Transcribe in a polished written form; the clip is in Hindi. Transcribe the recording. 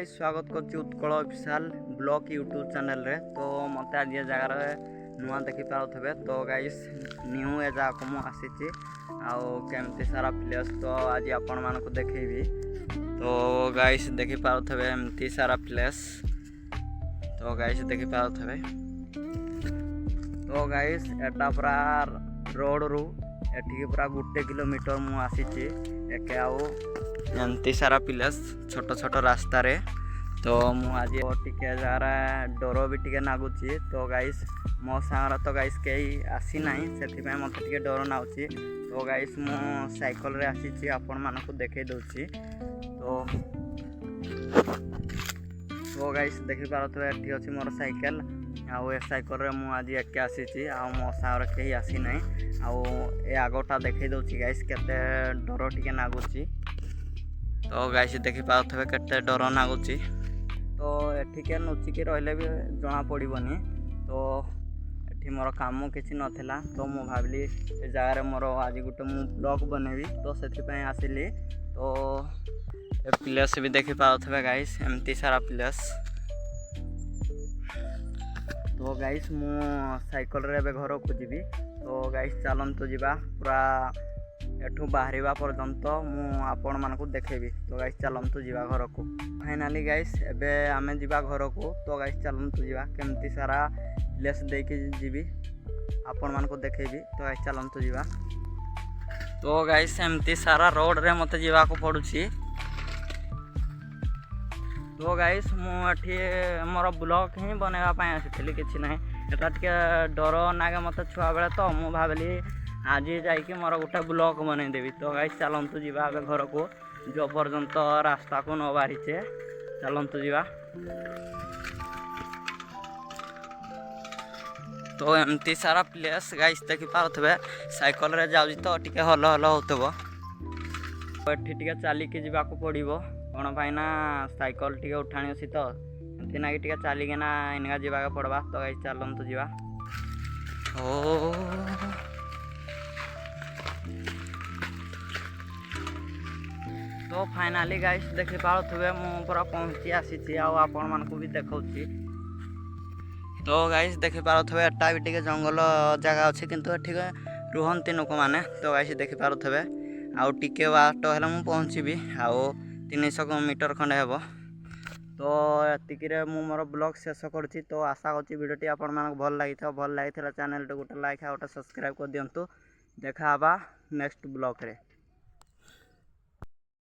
गाइस स्वागत कर Utkal official blog YouTube channel रे। तो मत आज ये जगार नुआ देखी पारे तो गाइस न्यू ए जगह को मुझे आमती सारा प्लेस तो आज आपण मान को देखेबी। तो गाइस देखी पारे एमती सारा प्लेस तो गाइस देखी पारे। तो गाइस एटा पूरा रोड रु एठी पूरा 1 किलोमीटर मु आसीची एके एमती सारा प्लेस छोट छोट रास्ता रे। तो मुझे टिके जरा डर भी टिके नागुची। तो गाइस मो सांगरा तो गाइस कई आसी ना से मत टे डर नाऊँगी। तो गाइस मु साइकल रे आसी आपण मानक देखे दूसरी। तो गाइस देखी पारे ये अच्छी मोर साइकेल आउ ए साइकेल रे मु आज एके आसी मो सांगरे कहीं आसी ना ए आगटा देखे दूसरी गाइस केते डर टिके नागुची। तो गाइस देखी पारे केते डर नागुची। तो एठिके नुचिकी रहिले भी जना पड़ोनी। तो एठी मोर काम किसी नाला तो मु भाविली ए जगार मोर आज गोटे मु ब्लॉग बनेबी तो से आसिली। तो ए प्लेस भी देखी पारे गाइस एमती सारा प्लेस। तो गाइस मु साइकल रे घर को जीवी। तो गाइस चलतु जीवा पूरा एठू बाहर पर्यंत मु आपण मानक देखेबी। तो गाइस चलतु जीवा घर को फाइनाली गाइस एबे आमे जीवा घर को। तो गाइस चलतु जीवा केमती सारा प्लेस देके जीवी आपण मानक देखेबी। तो गाइस चलतु जीवा। तो गाइस एमती सारा रोड रे मते जीवा को पड़ुची। तो गाइस मुझे मोर ब्लॉग ही बनवा आसी किसी ना एटा टिके डर नागे मत छुआ बेले। तो मु भाविली आज जाकि मोर गोटे ब्लॉग बनईदेवी। तो गाइस चलतु जीवा घर को जो पर्यंत रास्ता को न बाहरीचे चलतु जीवा। तो एमती सारा प्लेस गाइस देखी पारे साइकल रे जाऊँ तो टिके हल हल होतबो। एठी टिके चलिकी जावाक पड़ो कौन पाइना साइकल टिके उठाणी अच्छी तो ना टिके चलिकिना इनका जावाक पड़वा। तो गाइस चलतु जीवा। तो फाइनाली गाइस देखी पारे मु पूरा पहुँची आसी आपण मानक भी देखी। तो गाइस देखी पारे एटा भी टिके जंगल जगह अच्छी किंतु एठी रुहंती लोक मैंने। तो गाइस देखी पारे आउ टिके बाट है मु पहुँचबी आउ 300 मीटर खंडे हेब। तो एतिकी मु मोर ब्लॉग शेष करुँची। तो आशा करछि वीडियोटी आपण मानक भल लगी चैनल गोटे लाइक गोटे सब्सक्राइब कर दिंतु। देखा नेक्स्ट ब्लॉग रे।